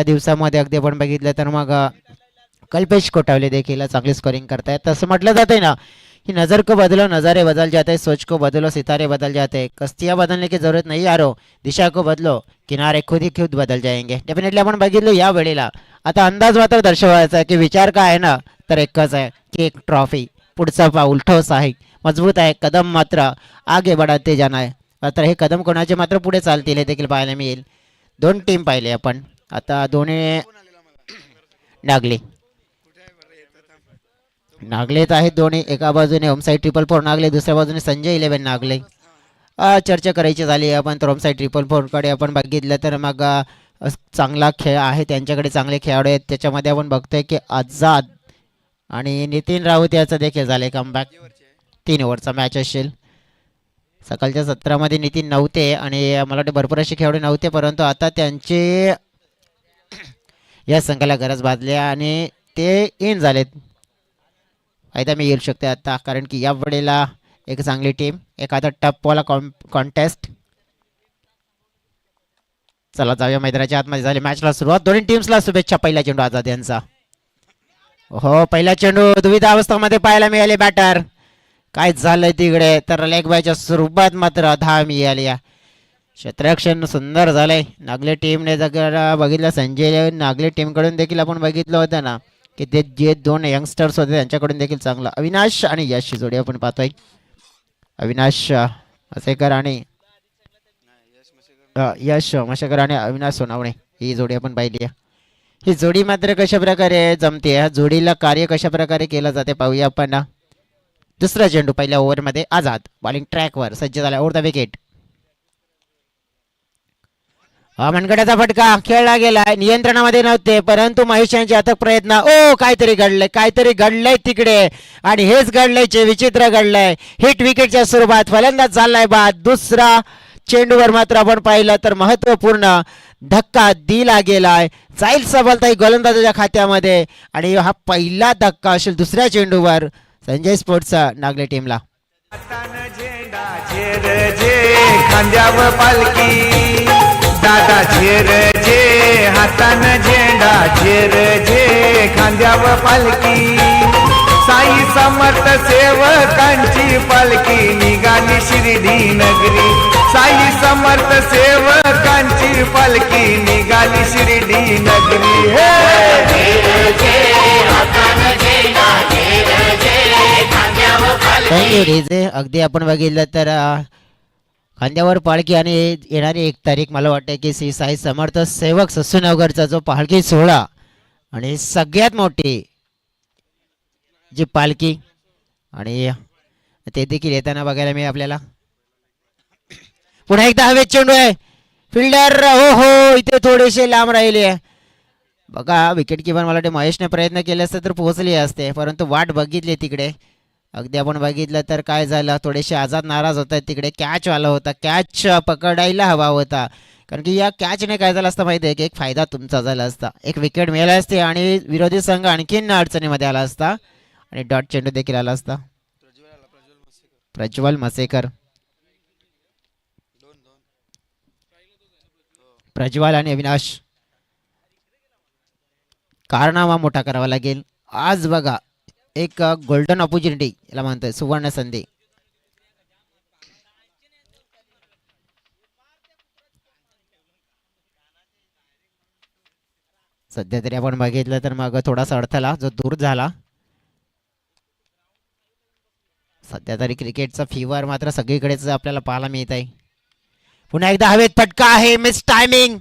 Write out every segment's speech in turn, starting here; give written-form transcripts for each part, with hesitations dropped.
दिवसामध्ये अगदी आपण बघितलं तर मग कल्पेश कोटावले देखील चांगली स्कोरिंग करतायत. तसं म्हटलं जाते ना कि नज़र को बदलो नज़ारे बदल जाते, सोच को बदलो सितारे बदल जाते, कस्तियाँ बदलने की जरूरत नहीं यारो, दिशा को बदलो किनारे खुद ही खुद बदल जाएंगे. डेफिनेटली आपण बघितलं या वेळेला आता अंदाज मात्र दर्शवायचा आहे की विचार काय आहे ना तर एकच आहे की एक ट्रॉफी. पुढचा पाऊल ठोस आहे, मजबूत आहे, कदम मात्र आगे बढ़ाते जाना आहे. मात्र हे कदम कोणाचे मात्र पुढे चालतील हे देखील पाहायला मिळेल. दोन टीम पाहिले आपण आता, दोन्ही नागलेच आहेत दोन्ही. एका बाजूने होम साईड 4-4 नागले, दुसऱ्या बाजूने संजय 11 नागले. चर्चा करायची झाली आपण तर होम साईड 4-4 कडे आपण बघितलं तर मग चांगला खेळ आहे त्यांच्याकडे, चांगले खेळाडू आहेत. त्याच्यामध्ये आपण बघतोय की आझाद आणि नितीन राऊत याचं देखील झाले कमबॅक. 3 ओव्हरचा मॅच असेल. सकाळच्या सत्रामध्ये नितीन नव्हते आणि मला वाटते भरपूर असे खेळाडू नव्हते, परंतु आता त्यांचे या संघाला गरज भाजली आणि ते इन झालेत. फायदा मी येऊ शकते आता कारण की या वेळेला एक चांगली टीम, एखादा टपवाला कॉन्टेस्ट. चला जाऊया मैदानाच्या आतमध्ये. झाली मॅचला सुरुवात. दोन्ही टीम्सला शुभेच्छा. पहिला चेंडू आझाद यांचा. हो पहिला चेंडू दुविधा अवस्थेमध्ये पाहायला मिळाले बॅटर. काय झालंय तिकडे तर लेग बायच्या स्वरूपात मात्र धाव मिळाली. क्षेत्ररक्षण सुंदर झालंय नागले टीमने. जर बघितलं संजय नागले टीमकडून देखील आपण बघितलं होतं ना की ते जे दोन यंगस्टर्स होते त्यांच्याकडून देखील चांगलं. अविनाश आणि यशची जोडी आपण पाहतोय. अविनाश मसेकर आणि यश मशेकर आणि अविनाश सोनावणे ही जोडी आपण पाहिली आहे. ही जोडी मात्र कशा प्रकारे जमते, ह्या जोडीला कार्य कशा प्रकारे केलं जाते पाहूया आपण. दुसरा चेंडू पहिल्या ओव्हरमध्ये आझाद बॉलिंग ट्रॅकवर सज्ज झाला. Over the wicket. मनगटाचा फटका खेळला गेलाय. नियंत्रणामध्ये नव्हते परंतु महेश यांचे अथक प्रयत्न. ओ काहीतरी घडलंय तिकडे आणि हेच घडलंय विचित्र घडलंय. हिट विकेटच्या स्वरूपात फलंदाज झालाय बाद. दुसरा चेंडूवर मात्र आपण पाहिलं तर महत्वपूर्ण धक्का दिला गेलाय. जाईल सफलता गोलंदाजाच्या खात्यामध्ये आणि हा पहिला धक्का असेल दुसऱ्या चेंडूवर संजय स्पोर्ट्सचा नागले टीमला. खांद्यावर पालखी दादा झेर जे हातान झेंडा झेर जे खांद्यावर पालखी. साई समर्थ सेवकांची पालखी निघाली शिर्डी नगरी. साई समर्थ सेवकांची पालखी निघाली शिर्डी नगरी. Thank you DJ. अगदी आपण बघितलं तर खांद्यावर पालखी आणि येणारी 1 तारीख मला वाटतं की श्री साई समर्थ सेवक ससूनगरचा जो पालखी सोहळा आणि सगळ्यात मोठी जी पालखी आणि ते देखील येताना बघायला मिळेल आपल्याला. पुन्हा एकदा हवेत चेंडू आहे. फिल्डर हो इथे थोडेसे लांब राहिले बघा. विकेट किपर मला वाटते महेशने प्रयत्न केले असते तर पोहोचले असते परंतु वाट बघितली तिकडे. अगदी आपण बघितलं तर काय झालं थोडेसे आझाद नाराज होतात तिकडे. कॅच वाला होता, कॅच पकडायला हवा होता कारण की या कॅचने काय झालं असतं माहिती आहे की एक फायदा तुमचा झाला असता, एक विकेट मिळाला असते आणि विरोधी संघ आणखीन अडचणीमध्ये आला असता आणि डॉट चेंडू देखील आला असता. प्रज्वल मसेकर, प्रज्वल आणि अविनाश. कारनामा मोठा करावा लागेल आज बघा. एक गोल्डन ऑपॉर्च्युनिटी याला म्हणतोय, सुवर्ण संधी. सध्या तरी आपण बघितलं तर मग थोडासा अडथळा जो दूर झाला. सध्या तरी क्रिकेटचा फीवर मात्र सगळीकडेच आपल्याला पाहायला मिळत आहे. पुन्हा एकदा हवेत फटका आहे, मिस टायमिंग.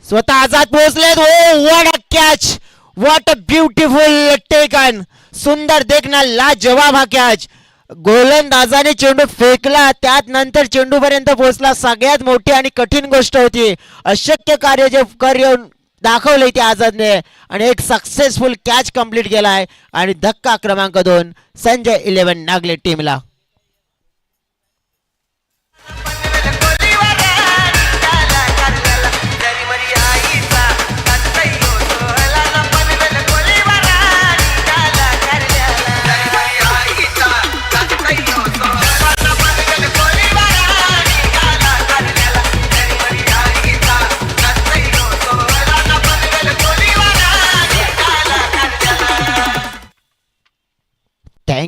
स्वतः आझाद पोहोचलेत. Oh what a catch, what a beautiful taken. सुंदर देखना, लाजवाब हा कॅच. गोलंदाजाने चेंडू फेकला, त्यात नंतर चेंडू पर्यंत पोहोचला. सगळ्यात मोठी आणि कठीण गोष्ट होती, अशक्य कार्य जे करून दाखवले ते आझादने आणि एक सक्सेसफुल कॅच कंप्लीट केलाय आणि धक्का क्रमांक 2 संजय 11 नागले टीमला.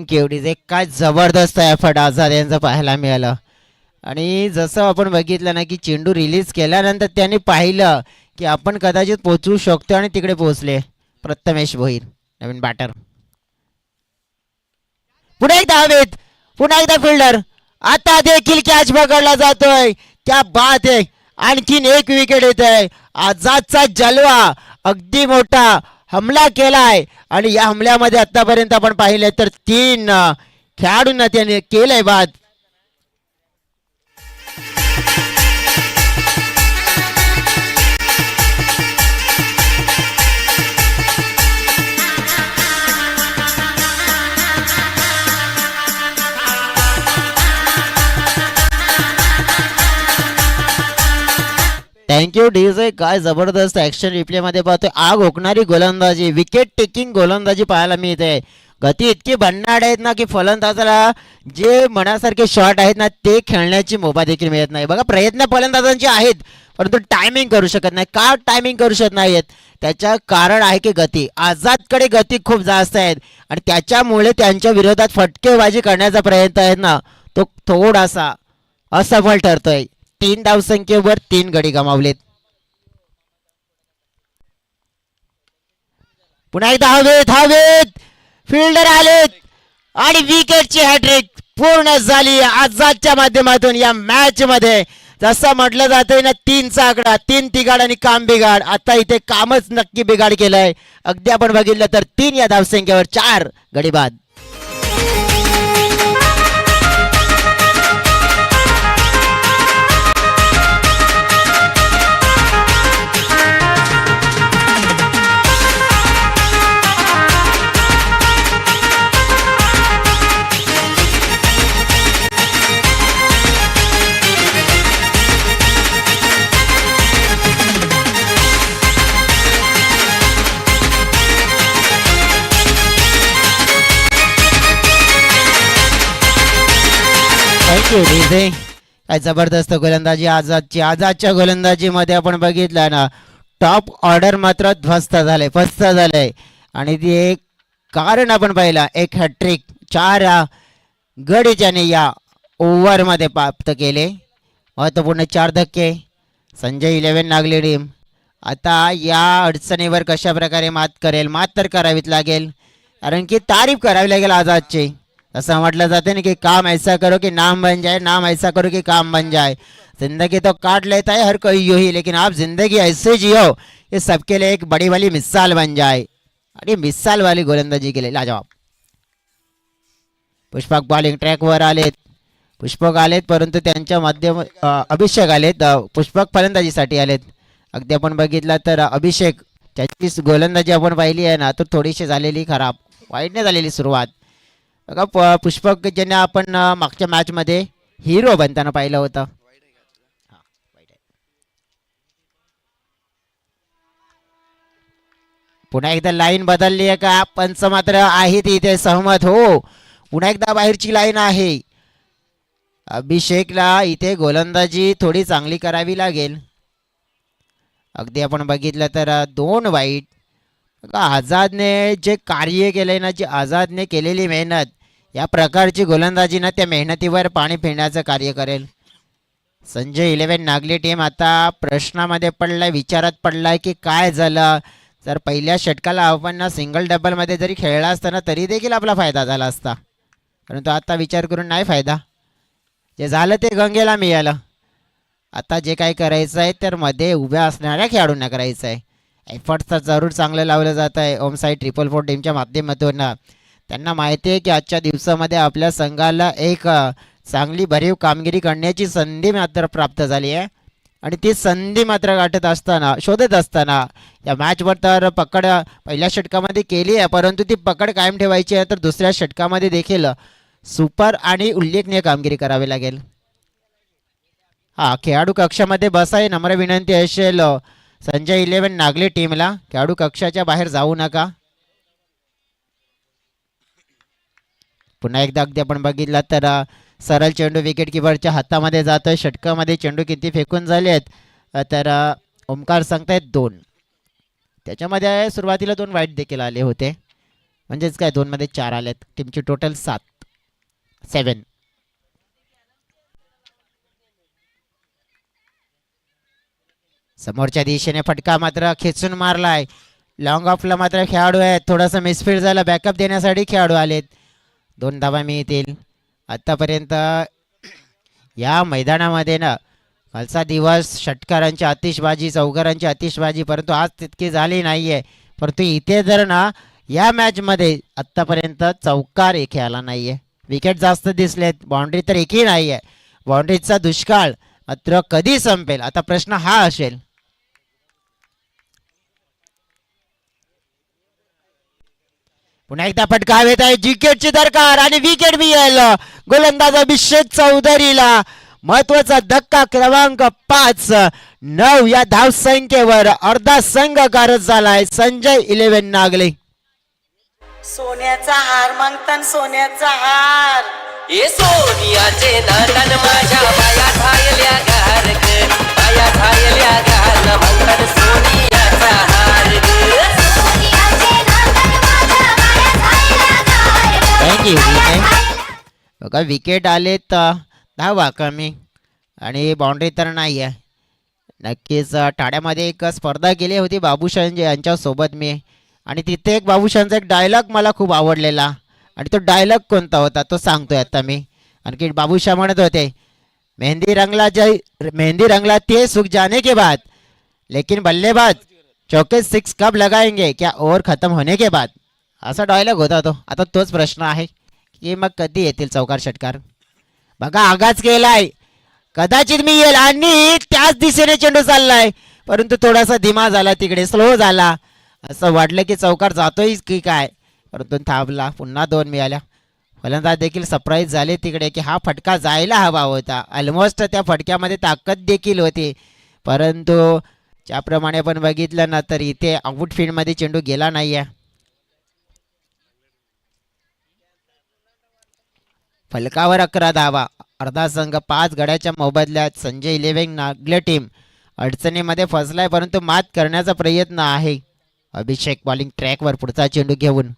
Thank you DJ. काय जबरदस्त एफर्ट आझाद यांचा पाहायला मिळालं. आणि जसं आपण बघितलं ना की चेंडू रिलीज केल्यानंतर त्यांनी पाहिलं की आपण कदाचित पोहोचू शकतो आणि तिकडे पोहोचले. प्रथमेश भोईर नवीन बॅटर. पुन्हा एकदा हवेत, पुन्हा एकदा फिल्डर. आता देखील कॅच पकडला जातोय. क्या बात आहे. आणखीन एक विकेट येत आहे. आझादचा जलवा अगदी मोठा हमला केलाय आणि या हमल्यामध्ये आतापर्यंत आपण पाहिले तर 3 खेळाडूंना त्याने केलंय बाद. Thank you DJ. काय जबरदस्त ऍक्शन रिप्ले मध्ये पाहतोय. आग ओकणारी गोलंदाजी, विकेट टेकिंग गोलंदाजी पाहायला मिळते. गती इतकी भन्नाट आहेत ना की फलंदाजाला जे मनासारखे शॉट आहेत ना ते खेळण्याची मुभा देखील मिळत नाही. बघा प्रयत्न फलंदाजांचे आहेत परंतु टायमिंग करू शकत नाही. का टायमिंग करू शकत नाहीत? त्याच्या कारण आहे की गती. आझादकडे गती खूप जास्त आहेत आणि त्याच्यामुळे त्यांच्या विरोधात फटकेबाजी करण्याचा प्रयत्न आहे ना तो थोडासा असफल ठरतोय. 3 धावसंख्येवर 3 गडी गमावलेत. पुन्हा एकदा हवेत, हवेत फिल्डर आलेत आणि विकेटची हॅट्रिक पूर्ण झाली आझादच्या माध्यमातून या मॅच मध्ये. जसं म्हटलं जातंय ना 3चा आकडा, 3 तिगाड आणि काम बिघाड. आता इथे कामच नक्की बिघाड केलंय. अगदी आपण बघितलं तर 3 या धावसंख्येवर 4 गडी बाद. Thank you DJ. काय जबरदस्त गोलंदाजी आझादची. आझादच्या गोलंदाजीमध्ये आपण बघितलं ना टॉप ऑर्डर मात्र ध्वस्त झाले, फस्त झाले आणि ते एक कारण आपण पाहिलं. एक हॅट्रिक 4 गडी ज्याने या ओव्हरमध्ये प्राप्त केले. महत्त्वपूर्ण 4 धक्के. संजय 11 नागली टीम आता या अडचणीवर कशा प्रकारे मात करेल? मात तर करावीच लागेल कारण की तारीफ करावी लागेल आझादची. असं म्हटलं जाते ना कि काम ऐसा करो कि नाम बन जाए, नाम ऐसा करो कि काम बन जाए. जिंदगी तो काट लेता है हर कोई यूं ही, लेकिन आप जिंदगी ऐसे जियो ये सबके लिए एक बड़ी वाली मिसाल बन जाए. आणि मिसाल वाली गोलंदाजी केली लाजवाब. पुष्पक बॉलिंग ट्रॅकवर आलेत. पुष्पक आलेत परंतु त्यांच्या माध्यम अभिषेक आलेत. पुष्पक फलंदाजीसाठी आलेत. अगदी आपण बघितलं तर अभिषेक त्याची गोलंदाजी आपण पाहिली आहे ना तर थोडीशी झालेली खराब, वाईटने झालेली सुरुवात. बघा पुष्पक ज्यांना आपण मागच्या मॅच मध्ये हिरो बनताना पाहिलं होतं. पुन्हा एकदा लाईन बदलली आहे का? पंच मात्र आहेत इथे सहमत. हो पुन्हा एकदा बाहेरची लाईन आहे. अभिषेकला इथे गोलंदाजी थोडी चांगली करावी लागेल. अगदी आपण बघितलं तर 2 वाईट. आझादने जे कार्य केलंय ना, जी आझादने केलेली मेहनत, या प्रकारची गोलंदाजी ना त्या मेहनतीवर पाणी फिरण्याचं कार्य करेल. संजय 11 नागली टीम आता प्रश्नामध्ये पडलाय, विचारात पडलाय की काय झालं. जर पहिल्या षटकाला आपण ना सिंगल डबलमध्ये जरी खेळला असताना तरी देखील आपला फायदा झाला असता, परंतु आता विचार करून नाही फायदा. जे झालं ते गंगेला मिळालं. आता जे काय करायचं आहे तर मध्ये उभ्या असणाऱ्या खेळाडूंना करायचं आहे. एफर्ट्स तर जरूर चांगलं लावलं जात आहे ओम साई 444 टीमच्या माध्यमातून. त्यांना माहिती आहे की आजच्या दिवसामध्ये आपल्या संघाला एक चांगली भरीव कामगिरी करण्याची संधी मात्र प्राप्त झाली आहे आणि ती संधी मात्र गाठत असताना, शोधत असताना या मॅचवर तर पकड पहिल्या षटकामध्ये केली आहे, परंतु ती पकड कायम ठेवायची आहे तर दुसऱ्या षटकामध्ये देखील सुपर आणि उल्लेखनीय कामगिरी करावी लागेल. खेळाडू कक्षामध्ये बसाय नम्र विनंती असेल संजय 11 नागले टीमला, खेळाडू कक्षाच्या बाहेर जाऊ नका. पुन्हा एकदा अगदी आपण बघितला तर सरळ चेंडू विकेट किपरच्या हातामध्ये जातोय. षटकामध्ये चेंडू किती फेकून झालेत तर ओमकार सांगतायत 2. त्याच्यामध्ये सुरुवातीला 2 वाईट देखील आले होते. म्हणजेच काय 2 मध्ये 4 आलेत. टीमची टोटल 7. समोरच्या दिशेने फटका मात्र खेचून मारलाय. लॉंग ऑफला मात्र खेळाडू आहेत. थोडासा मिसफील्ड झाला. बॅकअप देण्यासाठी खेळाडू आलेत. 2 धावा मिळतील. आतापर्यंत या मैदानामध्ये ना कालचा दिवस षटकारांची आतिषबाजी, चौकारांची आतिषबाजी, परंतु आज तितकी झाली नाहीये. परंतु इथे जर ना या मॅचमध्ये आत्तापर्यंत चौकार एक आला नाहीये. विकेट जास्त दिसलेत. बाउंड्री तर एकही नाहीये. बाउंड्रीचा दुष्काळ मात्र कधी संपेल आता प्रश्न हा असेल. पुन्हा एकदा फटका हवेत आहे. विकेटची दरकार आणि विकेट मिळेल. गोलंदाज अभिषेक चौधरीला महत्वाचा धक्का. क्रमांक 5-9 या धावसंख्येवर अर्धा संघ गारद झालाय. संजय 11 नागले. सोन्याचा हार मागतान सोन्याचा हार. ए सोनियाचे नाटन माझ्या बाया धायल्या गार ग, बाया धायल्या गार म्हणतात सोनियाचा हार ग. थँक्यू. बघा विकेट आलेत 10 कमी आणि बाउंड्री तर नाही आहे. नक्कीच ठाण्यामध्ये एक स्पर्धा केली होती बाबूशान यांच्यासोबत मी, आणि तिथे एक बाबूशानचा एक डायलॉग मला खूप आवडलेला, आणि तो डायलॉग कोणता होता तो सांगतोय आता मी. आणखी बाबूशाह म्हणत होते, मेहंदी रंगला ते सुख जाने के बाद, लेकिन बल्लेबाज चौके 6 कब लगाएंगे, क्या ओव्हर खत्म होने के बाद. असा डायलॉग होता तो. आता तोच प्रश्न आहे की मग कधी येतील चौकार षटकार. बघा आगाज केलाय. कदाचित मी येईल आणि त्याच दिशेने चेंडू चाललाय, परंतु थोडासा धीमा झाला, तिकडे स्लो झाला. असं वाटलं की चौकार जातोय की काय, परंतु थांबला. पुन्हा 2 मिळाल्या. फलंदाज देखील सरप्राईज झाले तिकडे की हा फटका जायला हवा होता. ऑलमोस्ट त्या फटक्यामध्ये ताकद देखील होती, परंतु ज्याप्रमाणे आपण बघितलं ना तर इथे आउटफील्डमध्ये चेंडू गेला नाही आहे. फलकावर 11 धावा. अर्धा संघ 5 गड्याच्या मोबदल्यात. संजय 11 नागले टीम अडचणीमध्ये फसलाय, परंतु मात करण्याचा प्रयत्न आहे. अभिषेक बॉलिंग ट्रॅकवर पुढचा चेंडू घेऊन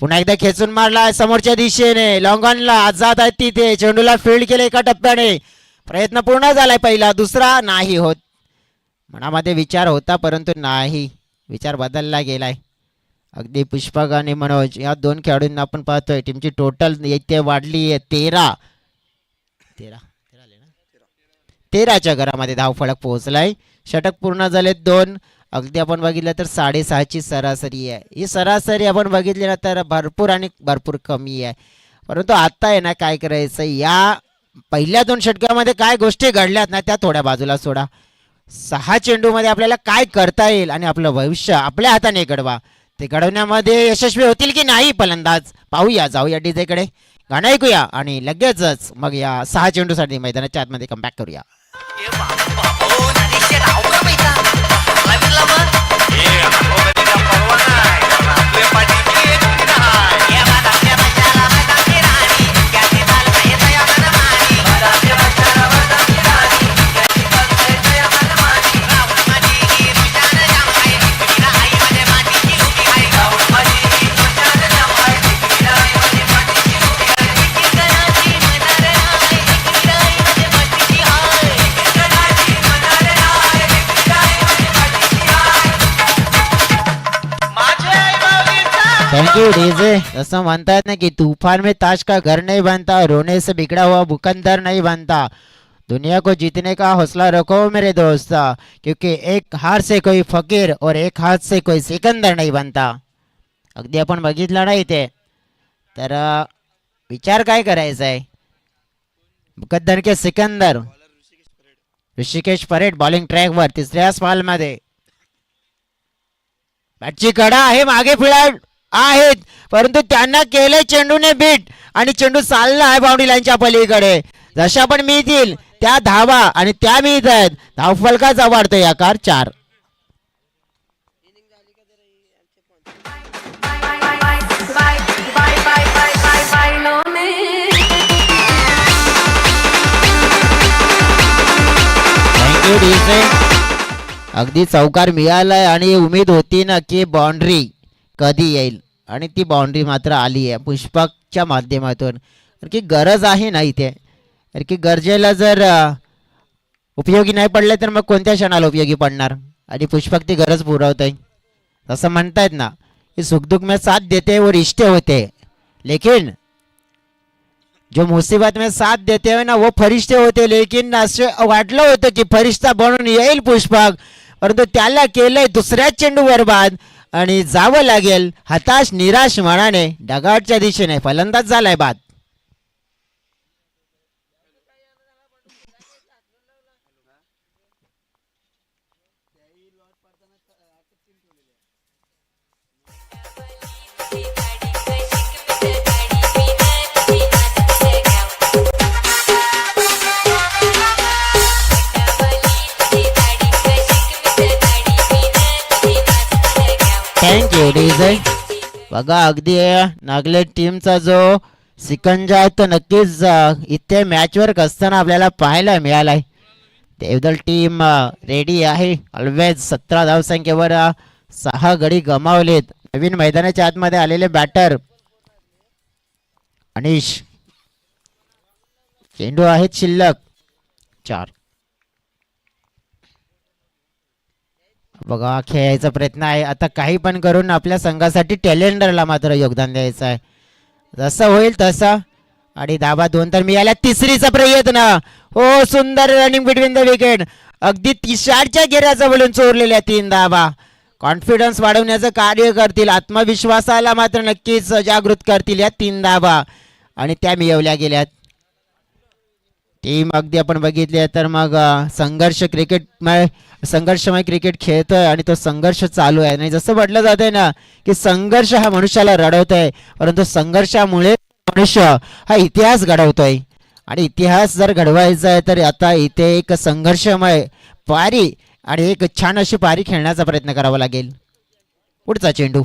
पुन्हा एकदा खेचून मारला समोरच्या दिशेने. लॉंग ऑनला आझाद आहे तिथे. चेंडूला फील्ड केले एका टप्प्याने. प्रयत्न पूर्ण झालाय. पहिला दुसरा नाही होत. मनामध्ये विचार होता परंतु नाही, विचार बदलला गेलाय. अगदी पुष्पक आणि मनोज या 2 खेळाडूंना आपण पाहतोय. टीमची टोटल इथे वाढली आहे 13च्या घरामध्ये धावफलक पोहोचलाय. षटक पूर्ण झाले 2. अगदी आपण बघितलं तर 6.5ची सरासरी आहे. ही सरासरी आपण बघितली ना तर भरपूर आणि भरपूर कमी आहे. परंतु आता आहे ना काय करायचं, या पहिल्या 2 षटकामध्ये काय गोष्टी घडल्यात ना त्या थोड्या बाजूला सोडा. 6 चेंडूमध्ये आपल्याला काय करता येईल आणि आपलं भविष्य आपल्या हाताने घडवा, ते घडवण्यामध्ये यशस्वी होतील की नाही फलंदाज पाहूया. जाऊया डीजेकडे, गाणं ऐकूया आणि लगेचच मग या 6 चेंडूसाठी मैदानाच्या आतमध्ये कमबॅक करूया. ए बाबा बाबा ओ नदीचे राव का माहिता लागला मग ए हो नदीचा परवाना आहे आपल्या पाठीची एक आहे. या बादाच्या बचाला मैदानी राणी त्याची बाल पाहिजे या मनमानी. बादाच्या बचाला मैदानी राणी त्याची बाल पाहिजे या मनमानी. रावण माझी ही रुशान जामाई मीरा आई मध्ये मातीची उभी आहे. रावण माझी ही रुशान जामाई मीरा आई मध्ये मातीची उभी आहे. एकेकराची मनार आहे मीरा आई मध्ये मातीची आहे. एकेकराची मनार आहे मीरा आई मध्ये मातीची आहे. माझे आई बाबीचा थँक्यू डीजे. जसं म्हणतात ना कि तूफान में ताश का घर नहीं बनता, रोने से बिगड़ा हुआ बुकंदर नहीं बनता. दुनिया को जीतने का हौसला रखो मेरे दोस्त, क्योंकि एक हार से कोई फकीर और एक हाथ से कोई सिकंदर नहीं बनता. अगदी आपण बघितलं ना इथे तर विचार काय करायचा आहे. मुकद्दर के सिकंदर ऋषिकेश परेड बॉलिंग ट्रॅकवर 3ऱ्या स्मॉलमध्ये. बॅटची कडा आहे, मागे फिल्डर आहेत, परंतु त्यांना केले चेंडूने बीट आणि चेंडू चालला आहे बाउंड्री लाईनच्या पलीकडे. जशा पण मिळतील त्या धावा आणि त्या मिळत आहेत. धावफलकाचा वाढतोय आकार 4. Thank you DJ. अगदी चौकार मिळालाय आणि उमेद होती ना की बाउंड्री कधी येईल आणि ती बाउंड्री मात्र आली आहे पुष्पकच्या माध्यमातून. कारण की गरज आहे ना इथे, कारण की गरजेला जर उपयोगी नाही पडले तर मग कोणत्या क्षणाला उपयोगी पडणार. आणि पुष्पक ती गरज पुरवत आहे. तसं म्हणतायत ना की सुखदुख में साथ देते वो रिश्ते होते, लेकिन जो मुसीबत में साथ देते हैं ना वो फरिश्ते होते. लेकिन असे वाटलं होतं की फरिश्ता बनून येईल पुष्पक, परंतु त्याला केलंय दुसऱ्याच चेंडू बरबाद आणि जावं लागेल हताश निराश मनाने डगआउटच्या दिशेने. फलंदाज झालाय बाद. Thank you DJ. बघा अगदी नागले टीमचा जो सिकंजा आहे तो नक्कीच इथे मॅचवर असताना आपल्याला पाहायला मिळालाय. देवदल टीम रेडी आहे ऑलवेज. 17 धावसंख्येवर 6 गडी गमावलेत. नवीन मैदानाच्या आतमध्ये आलेले बॅटर अनिश. चेंडू आहेत शिल्लक 4. बघा खेळायचा प्रयत्न आहे आता. काही पण करून आपल्या संघासाठी टॅलेंडरला मात्र योगदान द्यायचं आहे. जसं होईल तसं. आणि धाबा 2 तर मिळाल्या. तिसरीचा प्रयत्न. हो सुंदर रनिंग बिटवीन द विकेट. अगदी 30च्या घेऱ्याचा बोलून चोरलेल्या 3 धाबा कॉन्फिडन्स वाढवण्याचं कार्य करतील. आत्मविश्वासाला मात्र नक्कीच जागृत करतील या 3 धाबा आणि त्या मिळवल्या गेल्यात. टीम अगदी आपण बघितले तर मग संघर्षमय क्रिकेट खेळतोय आणि तो संघर्ष चालू आहे. आणि जसं म्हटलं जातंय ना की संघर्ष हा मनुष्याला रडवतोय, परंतु संघर्षामुळे मनुष्य हा इतिहास घडवतोय. आणि इतिहास जर घडवायचा आहे तर आता इथे एक संघर्षमय पारी आणि एक छान अशी पारी खेळण्याचा प्रयत्न करावा लागेल. पुढचा चेंडू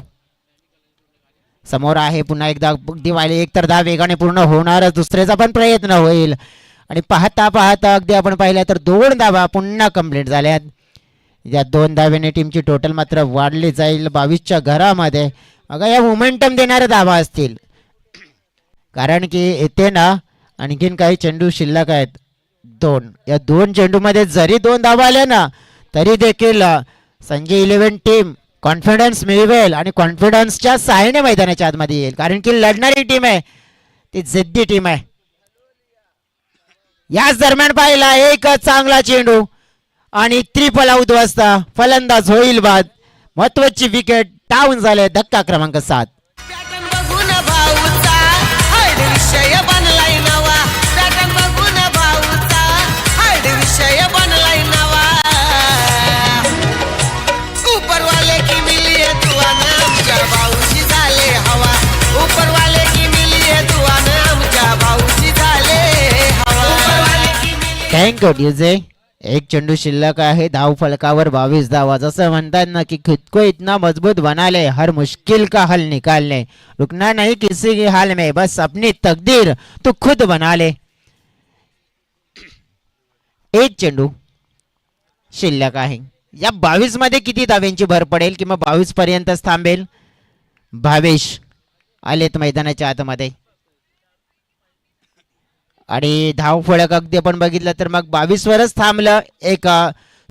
समोर आहे पुन्हा एकदा. अगदी वाले एक तर 10 वेगाने पूर्ण होणारच. दुसऱ्याचा पण प्रयत्न होईल. आणि पाहता पाहता अगदी आपण पाहिलं तर 2 धावा पुन्हा कंप्लीट झाल्यात. या 2 धावेने टीमची टोटल मात्र वाढली जाईल 22च्या घरामध्ये. अगं या मोमेंटम देणाऱ्या धावा असतील, कारण की येते ना आणखीन काही चेंडू शिल्लक आहेत 2. या 2 चेंडूमध्ये जरी 2 धावा आल्या ना तरी देखील संजय 11 टीम कॉन्फिडन्स मिळवेल आणि कॉन्फिडन्सच्या सहाय्याने मैदानाच्या आतमध्ये येईल. कारण की लढणारी टीम आहे ती जिद्दी टीम आहे. याच दरम्यान पाहिला एक चांगला चेंडू आणि त्रिफल आउट वाजता फलंदाज होईल बाद. महत्वाची विकेट डाऊन झाले. धक्का क्रमांक 7. पॅटर्न बघून भाऊचा हळद विषय बनलाय नवा. पॅटर्न बघून भाऊचा हळद विषय बनलाय नवा. उपरवाले की मिलिये दुआना आमच्या भाऊची झाले हवा. उपरवाले की मिलिये दुआना आमच्या भाऊची झाले हवा. उपरवाले की मिलिये. Thank you DJ. एक चेंडू शिल्लक आहे. धाव फलकावर 22 धावा. जसं म्हणतात ना की खुद को इतना मजबूत बना ले, हर मुश्किल का हल निकाल ले, रुकना नहीं किसी के हाल में, बस अपनी तकदीर तू खुद बना ले. एक चेंडू शिल्लक आहे. या 22 मध्ये किती धाव्यांची भर पडेल किंवा 22 पर्यंतच थांबेल. 22 आलेत मैदानाच्या आतमध्ये. आणि धाव फळक अगदी आपण बघितलं तर मग 22 वरच थांबलं. एक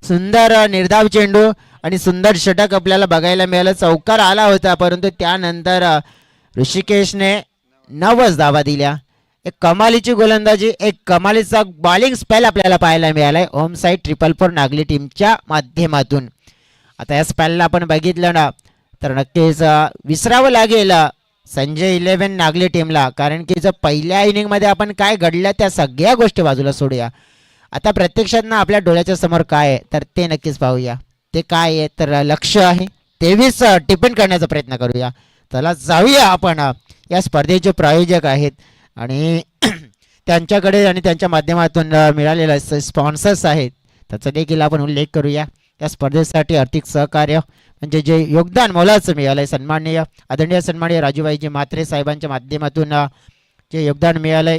सुंदर निर्धाव चेंडू आणि सुंदर षटक आपल्याला बघायला मिळालं. चौकार आला होता परंतु त्यानंतर ऋषिकेशने 9 धावा दिल्या. एक कमालीची गोलंदाजी, एक कमालीचा बॉलिंग स्पेल आपल्याला पाहायला मिळालाय होम साईड 444 नागली टीमच्या माध्यमातून. आता या स्पेलला आपण बघितलं ना तर नक्कीच विसरावं लागेल संजय 11 नागली टीमला, कारण की जर पहिल्या इनिंगमध्ये आपण काय घडलं त्या सगळ्या गोष्टी बाजूला सोडूया. आता प्रत्यक्षात ना आपल्या डोळ्याच्या समोर काय आहे तर ते नक्कीच पाहूया. ते काय आहे तर लक्ष आहे 23 टिफिन करण्याचा प्रयत्न करूया. चला जाऊया आपण. या स्पर्धेचे प्रायोजक आहेत आणि त्यांच्याकडे आणि त्यांच्या माध्यमातून मिळालेले स्पॉन्सर्स आहेत त्याचा देखील आपण उल्लेख करूया. या स्पर्धेसाठी आर्थिक सहकार्य म्हणजे जे योगदान मोलाचं मिळालंय सन्माननीय आदरणीय सन्माननीय राजूभाईजी म्हात्रे साहेबांच्या माध्यमातून जे योगदान मिळालंय.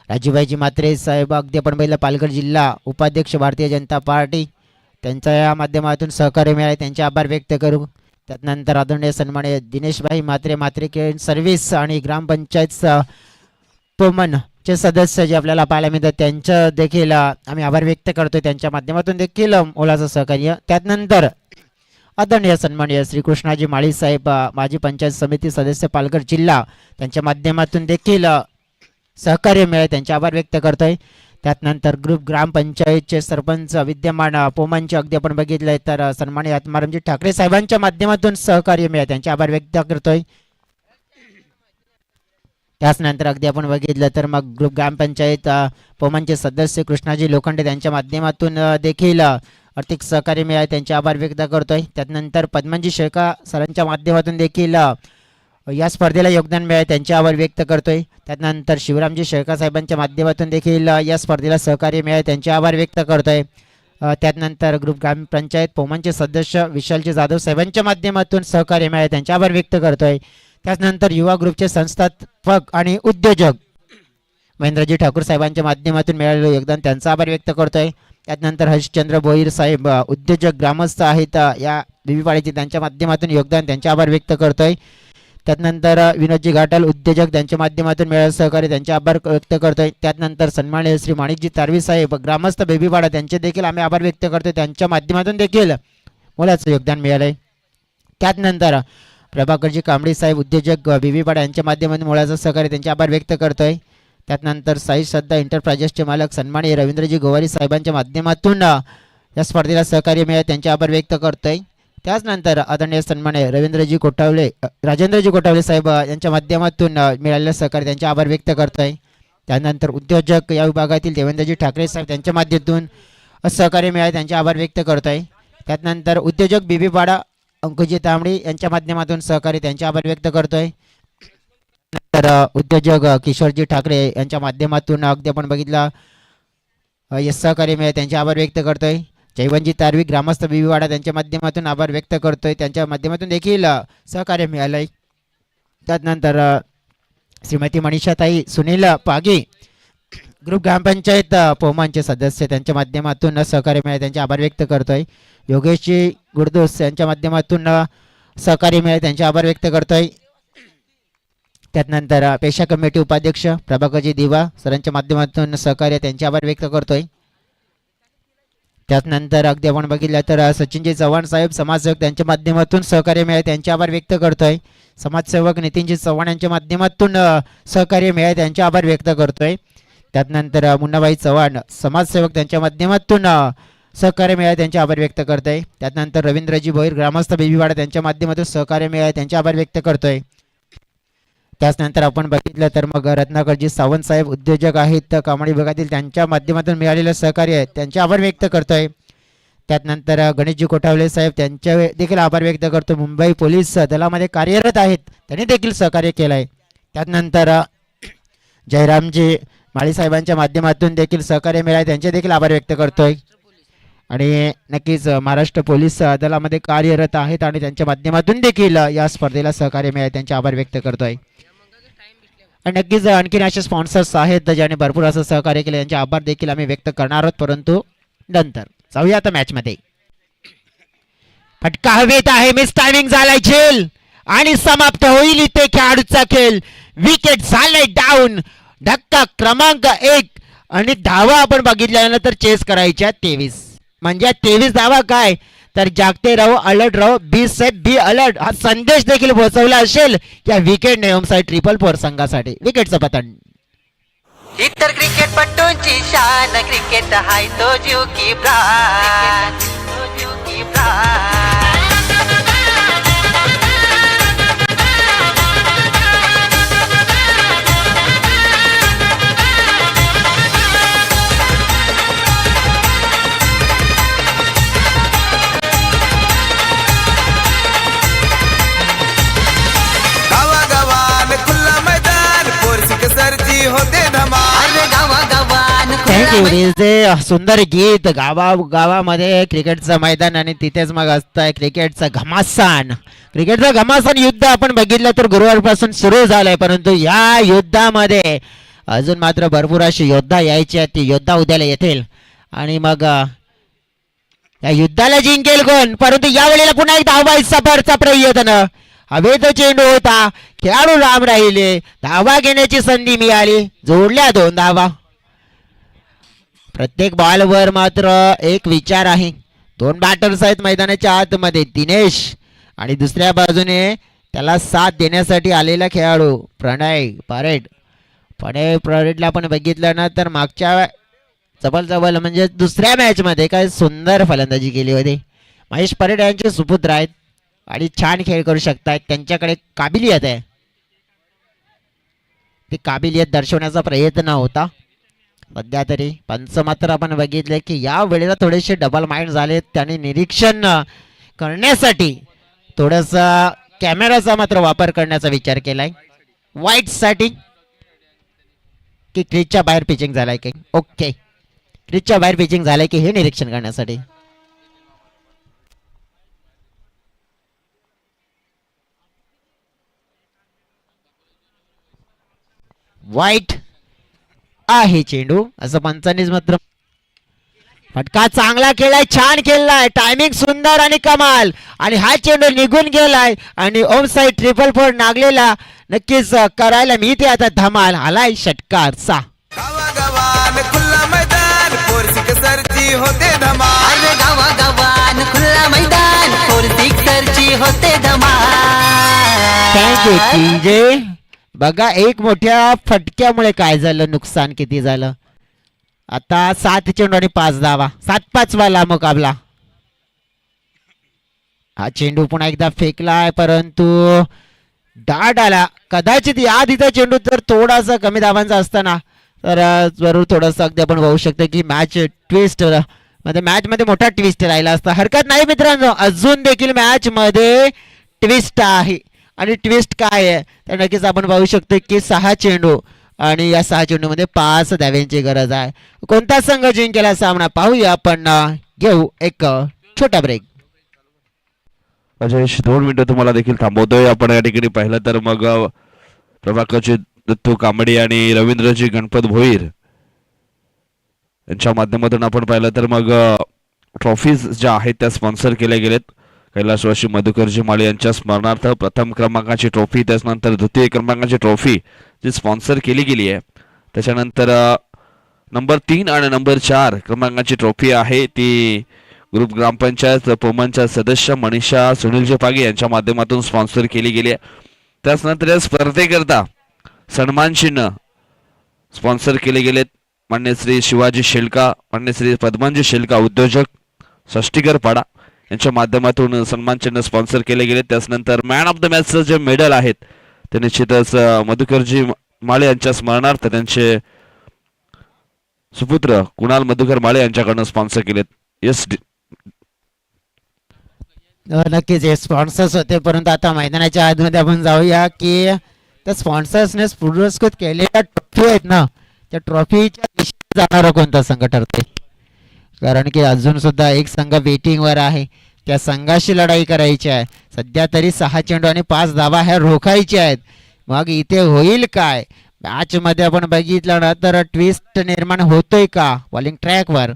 राजूभाईजी म्हात्रे साहेब अगदी आपण पहिलं पालघर जिल्हा उपाध्यक्ष भारतीय जनता पार्टी त्यांच्या या माध्यमातून सहकार्य मिळाले त्यांचे आभार व्यक्त करू. त्यानंतर आदरणीय सन्माननीय दिनेशभाई म्हात्रे म्हात्रे केअर सर्व्हिस आणि ग्रामपंचायत पोमनचे सदस्य जे आपल्याला पाहायला मिळतात त्यांचं देखील आम्ही आभार व्यक्त करतोय त्यांच्या माध्यमातून देखील मोलाचं सहकार्य. त्यानंतर आदरणीय सन्माननीय श्रीकृष्णाजी माळी साहेब माजी पंचायत समिती सदस्य पालघर जिल्हा त्यांच्या माध्यमातून देखील सहकार्य मिळाले त्यांचे आभार व्यक्त करतोय. त्यानंतर ग्रुप ग्रामपंचायतचे सरपंच विद्यमान पोमनचे अगदी आपण बघितलंय तर सन्माननीय आत्मारामजी ठाकरे साहेबांच्या माध्यमातून सहकार्य मिळाले त्यांचे आभार व्यक्त करतोय. त्याचनंतर अगदी आपण बघितलं तर मग ग्रुप ग्रामपंचायत पोमनचे सदस्य कृष्णाजी लोखंडे त्यांच्या माध्यमातून देखील आर्थिक सहकार्य मिळाले त्यांचे आभार व्यक्त करतोय. त्यानंतर पद्मनजी शेळका सरांच्या माध्यमातून देखील या स्पर्धेला योगदान मिळाले त्यांचे आभार व्यक्त करतोय. त्यानंतर शिवरामजी शेळका साहेबांच्या माध्यमातून देखील या स्पर्धेला सहकार्य मिळाले त्यांचे आभार व्यक्त करतोय. त्यानंतर ग्रुप ग्रामपंचायत पोमनचे सदस्य विशालजी जाधव साहेबांच्या माध्यमातून सहकार्य मिळाले त्यांचे आभार व्यक्त करतोय. त्यानंतर युवा ग्रुपचे संस्थापक आणि उद्योजक महेंद्रजी ठाकूर साहेबांच्या माध्यमातून मिळालेलं योगदान त्यांचा आभार व्यक्त करतोय. त्यानंतर हरिश्चंद्र भोईर साहेब उद्योजक ग्रामस्थ आहेत या बीबीपाड्याचे त्यांच्या माध्यमातून योगदान त्यांचे आभार व्यक्त करतोय. त्यानंतर विनोदजी घाटल उद्योजक त्यांच्या माध्यमातून मिळालेलं सहकार्य त्यांचे आभार व्यक्त करतोय. त्यानंतर सन्माननीय श्री माणिकजी तारवी साहेब ग्रामस्थ बेबीपाडा त्यांचे देखील आम्ही आभार व्यक्त करतोय त्यांच्या माध्यमातून देखील मोलाचं योगदान मिळालंय. त्यानंतर प्रभाकरजी कांबळे साहेब उद्योजक बेबीपाडा यांच्या माध्यमातून मोलाचं सहकार्य त्यांचे आभार व्यक्त करतोय. त्यानंतर साई श्रद्धा एंटरप्राइजेसचे मालक सन्माननीय रवींद्रजी गोवारी साहेबांच्या माध्यमातून या स्पर्धेला सहकार्य मिळाले त्यांचे आभार व्यक्त करतोय. त्याचनंतर आदरणीय सन्माननीय राजेंद्रजी कोटावले साहेब यांच्या माध्यमातून मिळालेलं सहकार्य त्यांचे आभार व्यक्त करतोय. त्यानंतर उद्योजक या विभागातील देवेंद्रजी ठाकरे साहेब त्यांच्या माध्यमातून सहकार्य मिळाले त्यांचे आभार व्यक्त करतोय. त्यानंतर उद्योजक बीबीपाडा अंकुजी तांबडी यांच्या माध्यमातून सहकार्य त्यांचे आभार व्यक्त करतोय. तर उद्योजक किशोरजी ठाकरे यांच्या माध्यमातून अगदी आपण बघितलं सहकार्य मिळाले त्यांचे आभार व्यक्त करतोय. जयवंतजी तारवी ग्रामस्थ बीबीवाडा त्यांच्या माध्यमातून आभार व्यक्त करतोय त्यांच्या माध्यमातून देखील सहकार्य मिळालंय. त्यानंतर श्रीमती मनीषाताई सुनील पागी ग्रुप ग्रामपंचायत पोमनचे सदस्य त्यांच्या माध्यमातून सहकार्य मिळाले त्यांचे आभार व्यक्त करतोय. योगेशजी गुरदोस यांच्या माध्यमातून सहकार्य मिळाले त्यांचे आभार व्यक्त करतोय. त्यानंतर पेशा कमिटी उपाध्यक्ष प्रभाकरजी दिवा सरांच्या माध्यमातून सहकार्य त्यांचे आभार व्यक्त करतोय. त्यानंतर अगदी आपण बघितलं तर सचिनजी चव्हाण साहेब समाजसेवक त्यांच्या माध्यमातून सहकार्य मिळाले त्यांचे आभार व्यक्त करतोय. समाजसेवक नितीनजी चव्हाण यांच्या माध्यमातून सहकार्य मिळाले त्यांचे आभार व्यक्त करतोय. त्यानंतर मुन्नाबाई चव्हाण समाजसेवक त्यांच्या माध्यमातून सहकार्य मिळाले त्यांचे आभार व्यक्त करतोय. त्यानंतर रवींद्रजी भोईर ग्रामस्थ बेबीवाडा त्यांच्या माध्यमातून सहकार्य मिळाले त्यांचे आभार व्यक्त करतोय. त्याचनंतर आपण बघितलं तर मग रत्नाकरजी सावंत साहेब उद्योजक आहेत कामाडी विभागातील त्यांच्या माध्यमातून मिळालेलं सहकार्य त्यांचे आभार व्यक्त करतोय. त्यानंतर गणेशजी कोठावले साहेब त्यांचे देखील आभार व्यक्त करतो. मुंबई पोलीस दलामध्ये कार्यरत आहेत त्यांनी देखील सहकार्य केलं आहे. त्यानंतर जयरामजी माळी साहेबांच्या माध्यमातून देखील सहकार्य मिळाले त्यांचे देखील आभार व्यक्त करतोय. आणि नक्कीच महाराष्ट्र पोलीस दलामध्ये कार्यरत आहेत आणि त्यांच्या माध्यमातून देखील या स्पर्धेला सहकार्य मिळाले त्यांचे आभार व्यक्त करतोय. आणि नक्कीच आणखीन असे स्पॉन्सर्स आहेत ज्याने भरपूर असं सहकार्य केलं यांचे आभार देखील आम्ही व्यक्त करणार आहोत. परंतु नंतर जाऊया आता मॅच मध्ये. फटका हवेत आहे मिस टायमिंग झालाय खेळ आणि समाप्त होईल इथे खेळाडूचा खेळ. विकेट झालाय डाऊन. धक्का क्रमांक 1 आणि धावा आपण बघितल्यानंतर चेस करायच्या 23 म्हणजे 23 धावा काय तर जागते राहो अलर्ट राहो बी सेफ बी अलर्ट हा संदेश देखील पोहोचवला असेल या विकेट नेमसाठी 444 संघासाठी. विकेटचं पतन इतर क्रिकेटपटूंची शान क्रिकेट हाय तो जीव की प्राण तो जीव की प्राण. थँक्यू. सुंदर गीत गावामध्ये क्रिकेटचं मैदान आणि तिथेच मग असतंय क्रिकेटचं घमासान. क्रिकेटचं घमासान युद्ध आपण बघितलं तर गुरुवारपासून सुरू झालंय परंतु या युद्धामध्ये अजून मात्र भरपूर अशी योद्धा यायची आहेत, ती योद्धा उद्याला येतील आणि मग या युद्धाला जिंकेल कोण. परंतु यावेळेला पुन्हा एक धावा सफरचा प्रयत्न. हवेत चेंडू होता, खेळाडू लांब राहिले, धावा घेण्याची संधी मिळाली, जोडल्या 2 धावा. प्रत्येक बॉलवर मात्र एक विचार आहे. 2 बॅटर्स आहेत मैदानाच्या आतमध्ये, दिनेश आणि दुसऱ्या बाजूने त्याला साथ देण्यासाठी आलेला खेळाडू प्रणय परेड. प्रणय परेडला आपण बघितलं ना तर मागच्या जबल म्हणजे दुसऱ्या मॅचमध्ये काय सुंदर फलंदाजी केली होती. महेश परेड यांचे सुपुत्र आहेत आणि छान खेळ करू शकतात, त्यांच्याकडे काबिलियत आहे. ती काबिलियत दर्शवण्याचा प्रयत्न होता. सध्या तरी पंच मात्र आपण बघितले की या वेळेला थोडेसे डबल माइंड झाले, त्याने निरीक्षण करण्यासाठी थोडासा कॅमेराचा मात्र वापर करण्याचा विचार केलाय. वाईट साठी की क्रीजच्या बाहेर पिचिंग झालाय की ओके, क्रीजच्या बाहेर पिचिंग झालंय की हे निरीक्षण करण्यासाठी. वाईट आहे चेंडू असं पंचांनीच मात्र. फटका चांगला केलाय, छान खेळलाय, टायमिंग सुंदर आणि कमाल आणि हा चेंडू निघून गेलाय आणि ओम साईड 4-4 नागलेला नक्कीच करायला मिळते आता धमाल. आलाय षटकार 6. गावागावान खुल्ला मैदान फोर सिक्सरची होते धमाल. अरे गावागावान खुल्ला मैदान फोर सिक्सरची होते धमाल. Thank you TJ. बघा एक मोठ्या फटक्यामुळे काय झालं, नुकसान किती झालं. आता 7 चेंडू आणि 5 धावा, 7-5 वाला मुकाबला. हा चेंडू पुन्हा एकदा फेकलाय परंतु डाट आला. कदाचित या आधीचा चेंडू तर थोडासा कमी धावांचा असताना तर जरूर थोडंसं अगदी आपण बघू शकतो की मॅच ट्विस्ट मध्ये मॅच मध्ये मोठा ट्विस्ट राहिला असता. हरकत नाही मित्रांनो, अजून देखील मॅच मध्ये ट्विस्ट आहे आणि ट्विस्ट काय आहे तर नक्कीच आपण पाहू शकतो की 6 चेंडू आणि या 6 चेंडू मध्ये 5 धाव्यांची गरज आहे. कोणता संघ जिंकेला सामना पाहूया आपण. घेऊ एक छोटा ब्रेक. अजयश 2 मिनिटं तुम्हाला देखील थांबवतोय आपण या ठिकाणी. पाहिलं तर मग प्रभाकरजी दत्तू कांबडी आणि रवींद्रजी गणपत भोईर यांच्या माध्यमातून आपण पाहिलं तर मग ट्रॉफीज ज्या आहेत त्या स्पॉन्सर केल्या गेलेत. कैलासवासी मधुकरजी माळे यांच्या स्मरणार्थ प्रथम क्रमांकाची ट्रॉफी, त्याच्यानंतर द्वितीय क्रमांकाची ट्रॉफी जी स्पॉन्सर केली गेली आहे. त्याच्यानंतर नंबर 3 आणि नंबर 4 क्रमांकाची ट्रॉफी आहे ती ग्रुप ग्रामपंचायत पोमनच्या सदस्य मनीषा सुनीलजी पागे यांच्या माध्यमातून स्पॉन्सर केली गेली आहे. त्याचनंतर या स्पर्धेकरता सन्मान चिन्ह स्पॉन्सर केले गेलेत. मान्य श्री शिवाजी शेलका, मान्य श्री पद्मनजी शेलका उद्योजक षष्टीकर पाडा यांच्या माध्यमातून सन्मान चिन्ह स्पॉन्सर केले गेले. त्याचनंतर मॅन ऑफ द मॅचचं जे मेडल आहेत ते निश्चितच मधुकरजी माळे यांच्या स्मरणार्थ त्यांचे सुपुत्र कुणाल मधुकर माळे यांच्याकडून स्पॉन्सर केलेत. येस नक्कीच हे स्पॉन्सर्स होते परंतु आता मैदानाच्या आतमध्ये आपण जाऊया की त्या स्पॉन्सर्सने पुरस्कृत केलेल्या ट्रॉफी आहेत ना, त्या ट्रॉफीच्या दिशेने जाणारा कोणता संघ ठरते. कारण की अजून सुद्धा एक संघ वेटिंग वर आहे, त्या संघाशी लढाई करायची आहे. सध्या तरी 6 चेंडू आणि 5 धावा ह्या रोखायच्या आहेत. मग इथे होईल काय. मॅच मध्ये आपण बघितलं ना तर ट्विस्ट निर्माण होतोय का बॉलिंग ट्रॅकवर.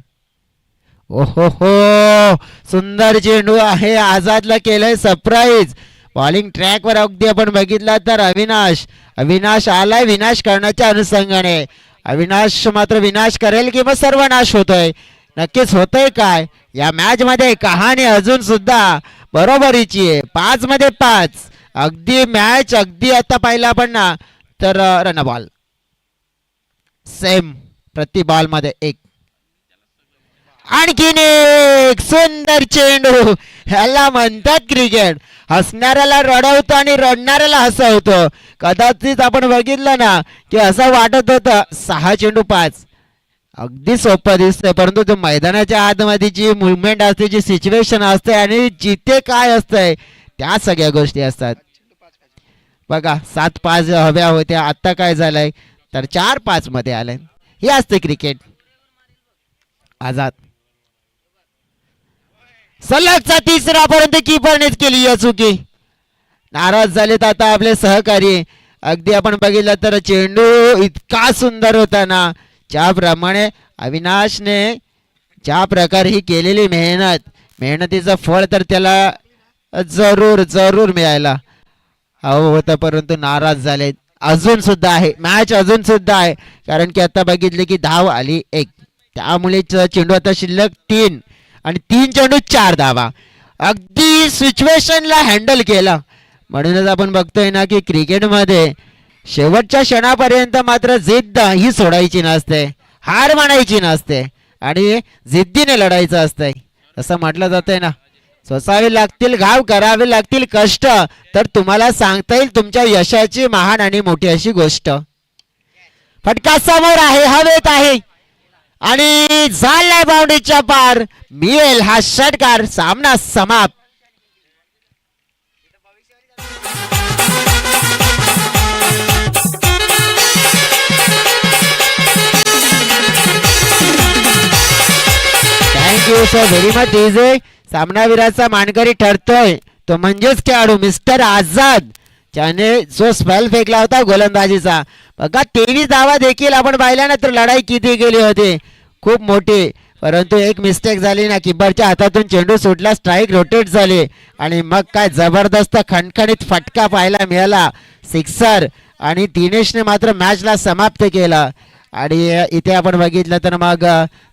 ओहो हो, सुंदर चेंडू आहे, आझादला केलंय सरप्राईज. बॉलिंग ट्रॅकवर अगदी आपण बघितलं तर अविनाश आलाय विनाश करण्याच्या अनुषंगाने. अविनाश मात्र विनाश करेल की मग सर्वनाश होतोय. नक्कीच होतंय काय या मॅच मध्ये. कहाणी अजून सुद्धा बरोबरीची आहे, 5 मध्ये 5. अगदी मॅच अगदी आता पाहिलं आपण ना तर रन बॉल सेम प्रति बॉल मध्ये 1. आणखीन एक सुंदर चेंडू. ह्याला म्हणतात क्रिकेट. हसणाऱ्याला रडवतो आणि रडणाऱ्याला हसवतो. कदाचित आपण बघितलं ना की असं वाटत होतं 6 चेंडू 5 अगदी सोपं दिसतंय परंतु जो मैदानाच्या आतमध्ये जी मुवमेंट असते, जी सिच्युएशन असते आणि जिथे काय असतंय त्या सगळ्या गोष्टी असतात. बघा 7-5 हव्या होत्या, आता काय झालंय तर 4-5 मध्ये आलंय. हे असते क्रिकेट. आझाद सलगचा 3रा परंतु कीपरनेच केली या चुकी. नाराज झालेत आता आपले सहकारी अगदी आपण बघितलं तर चेंडू इतका सुंदर होता ना, ज्याप्रमाणे अविनाशने ज्या प्रकारे ही केलेली मेहनतीचं फळ तर त्याला जरूर जरूर मिळायला हवं होतं, परंतु नाराज झाले. अजून सुद्धा आहे मॅच, अजून सुद्धा आहे, कारण की आता बघितले की धाव आली 1, त्यामुळे चेंडू आता शिल्लक 3 आणि 3 चेंडू 4 धावा. अगदी सिच्युएशनला हँडल केला. म्हणूनच आपण बघतोय ना की क्रिकेटमध्ये शेवटच्या क्षणापर्यंत मात्र जिद्द ही सोडायची नसते, हार मानायची नसते आणि जिद्दीने लढायचं असतंय, असं म्हटलं जातंय ना. सोसावे लागतील घाव, करावे लागतील कष्ट, तर तुम्हाला सांगता येईल तुमच्या यशाची महान आणि मोठी अशी गोष्ट. फटका समोर आहे, हवेत आहे आणि झालाय बाउंड्रीच्या पार, मिळेल हा षटकार, सामना समाप्त. Thank you so very much DJ. सामनावीराचा मानकरी ठरतोय तो म्हणजेच खेळाडू मिस्टर आझाद, ज्याने जो स्पेल फेकला होता गोलंदाजीचा. बघा 23 धावा देखील आपण पाहिल्या ना, तर लढाई किती गेली होती, खूप मोठी. परंतु एक मिस्टेक झाली ना, किपरच्या हातातून चेंडू सुटला, स्ट्राईक रोटेट झाली आणि मग काय जबरदस्त खणखणीत फटका पाहायला मिळाला, सिक्सर. आणि दिनेशने मात्र मॅचला समाप्त केलं. आणि इथे आपण बघितलं तर मग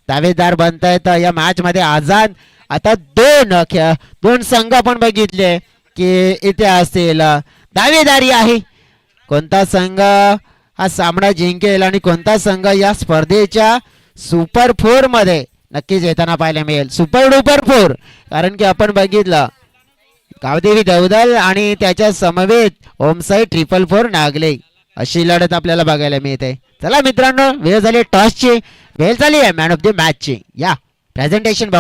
दावेदार बनतायत या मॅच मध्ये आझाद. आता दोन संघ आपण बघितले की इथे असतील, दावेदारी आहे कोणता संघ हा सामना जिंकेल आणि कोणता संघ या स्पर्धेच्या सुपर 4 मध्ये नक्कीच येताना पाहायला मिळेल. सुपर डुपर 4, कारण की आपण बघितलं गावदेवी दौदल आणि त्याच्या समवेत ओमसाई 444 नागले, अशी लढत आपल्याला बघायला मिळते. चला मित्रांनो, वेळ झाली टॉसची, वेळ झाली आहे मॅन ऑफ द मॅचची. या प्रेझेंटेशन बॉक्स